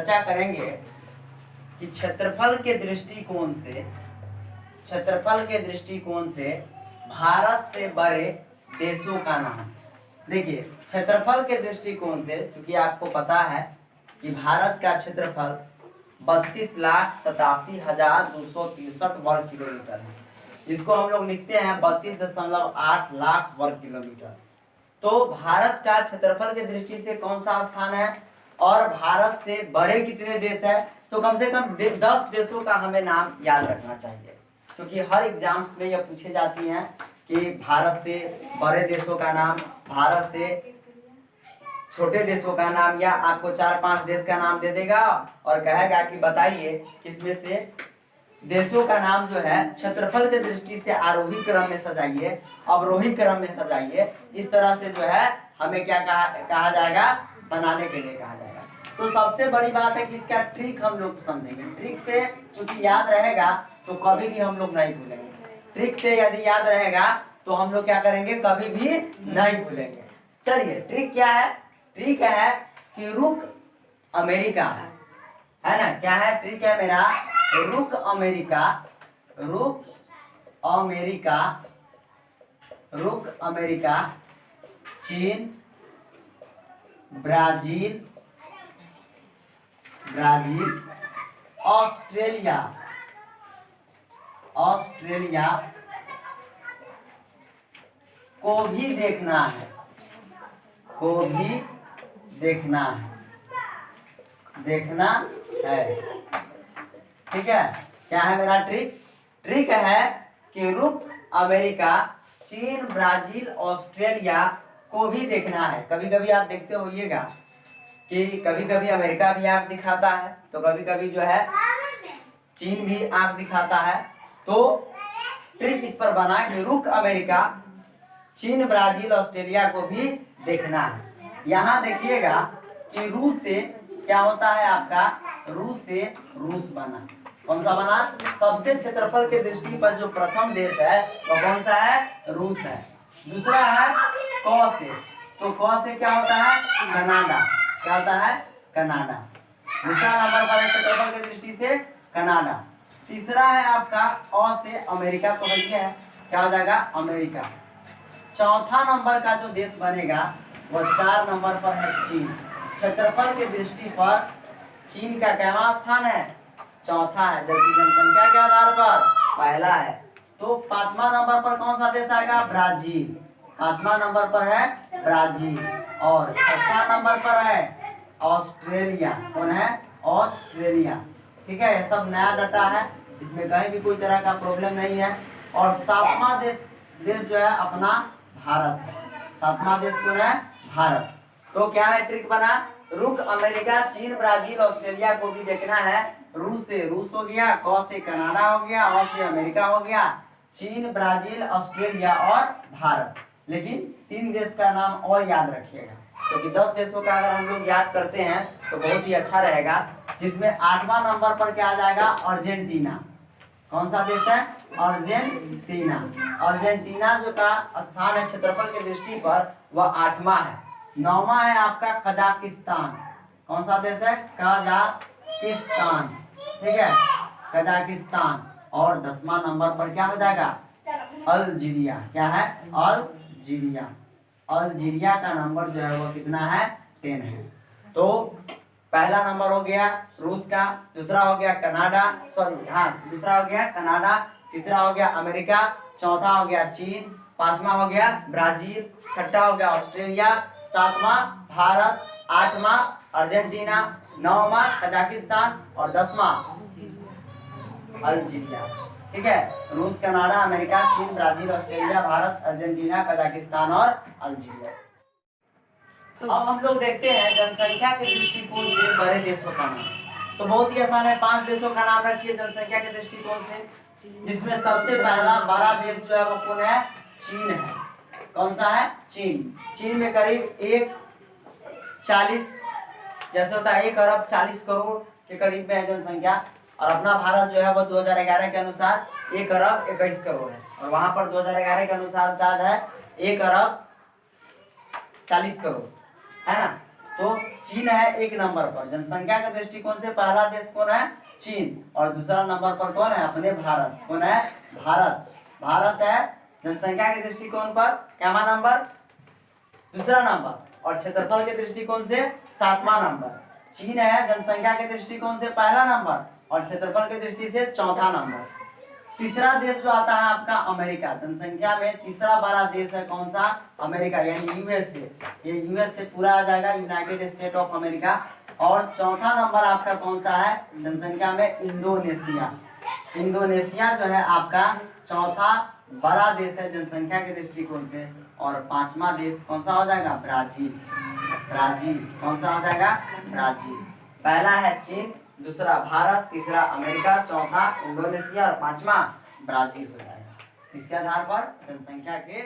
चर्चा करेंगे कि क्षेत्रफल के दृष्टिकोण से भारत से बड़े देशों का नाम। देखिए क्षेत्रफल के दृष्टिकोण से, क्योंकि आपको पता है कि भारत का क्षेत्रफल 32,87,263 वर्ग किलोमीटर है। इसको हम लोग लिखते हैं 32.8 लाख वर्ग किलोमीटर। तो भारत का क्षेत्रफल के दृष्टि से कौन सा स्थान है और भारत से बड़े कितने देश है, तो कम से कम 10 देशों का हमें नाम याद रखना चाहिए, क्योंकि हर एग्जाम्स में यह पूछे जाती हैं कि भारत से बड़े देशों का नाम, भारत से छोटे देशों का नाम, या आपको 4-5 देश का नाम दे देगा और कहेगा कि बताइए किसमें से देशों का नाम जो है क्षेत्रफल के दृष्टि से आरोही क्रम में सजाइए, अवरोही क्रम में सजाइए। इस तरह से जो है हमें क्या कहा जाएगा, बनाने के लिए कहा जाएगा। तो सबसे बड़ी बात है कि इसका ट्रिक हम लोग समझेंगे। ट्रिक से चूंकि याद रहेगा तो कभी भी हम लोग नहीं भूलेंगे। ट्रिक से यदि याद रहेगा तो हम लोग क्या करेंगे, कभी भी नहीं भूलेंगे। चलिए ट्रिक क्या है? ट्रिक है कि रुक अमेरिका है ना, क्या है ट्रिक है मेरा, रुक अमेरिका, रुक अमेरिका, रुक अमेरिका, चीन, ब्राजील, ऑस्ट्रेलिया, ऑस्ट्रेलिया को भी देखना है, को भी देखना है, देखना है। ठीक है, क्या है मेरा ट्रिक? ट्रिक है कि रुक अमेरिका, चीन, ब्राजील, ऑस्ट्रेलिया को भी देखना है। कभी कभी आप देखते होइएगा कि कभी कभी अमेरिका भी आंख दिखाता है, तो कभी कभी जो है चीन भी आंख दिखाता है। तो ट्रिक इस पर बना कि रुक अमेरिका, चीन, ब्राजील, ऑस्ट्रेलिया को भी देखना है। यहाँ देखिएगा कि रूस से क्या होता है आपका, रूस से रूस बना। कौन सा बना? सबसे क्षेत्रफल के दृष्टि पर जो प्रथम देश है वो कौन सा है? रूस है। दूसरा है क से, तो क से क्या होता है? कनाडा। क्या होता है? कनाडा। दूसरा नंबर पर है क्षेत्रफल के दृष्टि से कनाडा। तीसरा है आपका अ से अमेरिका, तो वही है, क्या हो जाएगा? अमेरिका। चौथा नंबर का जो देश बनेगा वो 4 नंबर पर है चीन। क्षेत्रफल के दृष्टि पर चीन का कैवा स्थान है? चौथा है, जबकि जनसंख्या के आधार पर पहला है। तो 5वां नंबर पर कौन सा देश आएगा? ब्राजील। 5वां नंबर पर है ब्राजील। और 6वां नंबर पर है ऑस्ट्रेलिया। कौन है? ऑस्ट्रेलिया। ठीक है, ये सब नया डाटा है, इसमें कहीं भी कोई तरह का प्रॉब्लम नहीं है। और 7वां देश जो है अपना भारत है। 7वां देश कौन है? भारत। तो क्या है ट्रिक बना? रुक अमेरिका, चीन, ब्राजील, ऑस्ट्रेलिया को भी देखना है। रूस से रूस हो गया, क से कनाडा हो गया, और से अमेरिका हो गया, चीन, ब्राजील, ऑस्ट्रेलिया और भारत। लेकिन 3 देश का नाम और याद रखिएगा, क्योंकि 10 देशों का अगर हम लोग याद करते हैं तो बहुत ही अच्छा रहेगा। जिसमें 8वां नंबर पर क्या आ जाएगा? अर्जेंटीना। कौन सा देश है? अर्जेंटीना। अर्जेंटीना जो का स्थान है क्षेत्रफल के दृष्टि पर वह 8वां है। 9वां है आपका कजाकिस्तान। कौन सा देश है? कजाकिस्तान। ठीक है, कजाकिस्तान। और 10वां नंबर पर क्या हो जाएगा? अल्जीरिया। क्या है? अल्जीरिया। अल्जीरिया का नंबर जो है वो कितना है? 10 है। तो पहला नंबर हो गया रूस का, दूसरा हो गया कनाडा, दूसरा हो गया कनाडा, तीसरा हो गया अमेरिका, चौथा हो गया चीन, 5वां हो गया ब्राजील, 6ठा हो गया ऑस्ट्रेलिया, 7वां भारत, 8वां अर्जेंटीना, 9वां कजाकिस्तान और 10वां अल्जीरिया। ठीक है, रूस, कनाडा, अमेरिका, चीन, Brazil, Australia, Bharat, Argentina, Kazakhstan और अल्जीरिया। अब हम लोग देखते हैं जनसंख्या के दृष्टिकोण से बड़े देशों का नाम। तो बहुत ही आसान है, 5 देशों का नाम रखिए जनसंख्या के दृष्टिकोण से, जिसमें सबसे पहला बड़ा देश जो है वो कौन है? चीन है। कौन सा है? चीन। चीन में करीब 140 जैसे होता है 1 अरब 40 करोड़ के करीब में है जनसंख्या। और अपना भारत जो है वो 2011 के अनुसार 1 अरब 21 करोड़ है। और वहां पर 2011 के अनुसार शायद है 1 अरब 40 करोड़, है ना। तो चीन है 1 नंबर पर। जनसंख्या के दृष्टिकोण से पहला देश कौन है? चीन। और दूसरा नंबर पर कौन है? अपने भारत। कौन है? भारत। भारत है जनसंख्या के दृष्टिकोण पर क्या नंबर? दूसरा नंबर। और क्षेत्रफल के दृष्टिकोण से 7वां नंबर। चीन है जनसंख्या के दृष्टिकोण से पहला नंबर और क्षेत्रफल की दृष्टि से चौथा नंबर। तीसरा देश जो आता है आपका अमेरिका। जनसंख्या में तीसरा बड़ा देश है कौन सा? अमेरिका, यानी यूएसए। ये यूएस से पूरा आ जाएगा, यूनाइटेड स्टेट ऑफ अमेरिका। और चौथा नंबर आपका कौन सा है जनसंख्या में? इंडोनेशिया। इंडोनेशिया जो है आपका चौथा बड़ा देश है जनसंख्या के दृष्टिकोण से। और 5वां देश कौन सा हो जाएगा? ब्राजील। ब्राजील कौन सा हो जाएगा? ब्राजील। पहला है चीन, दूसरा भारत, तीसरा अमेरिका, चौथा इंडोनेशिया और 5वां ब्राजील हो जाएगा। इसके आधार पर जनसंख्या के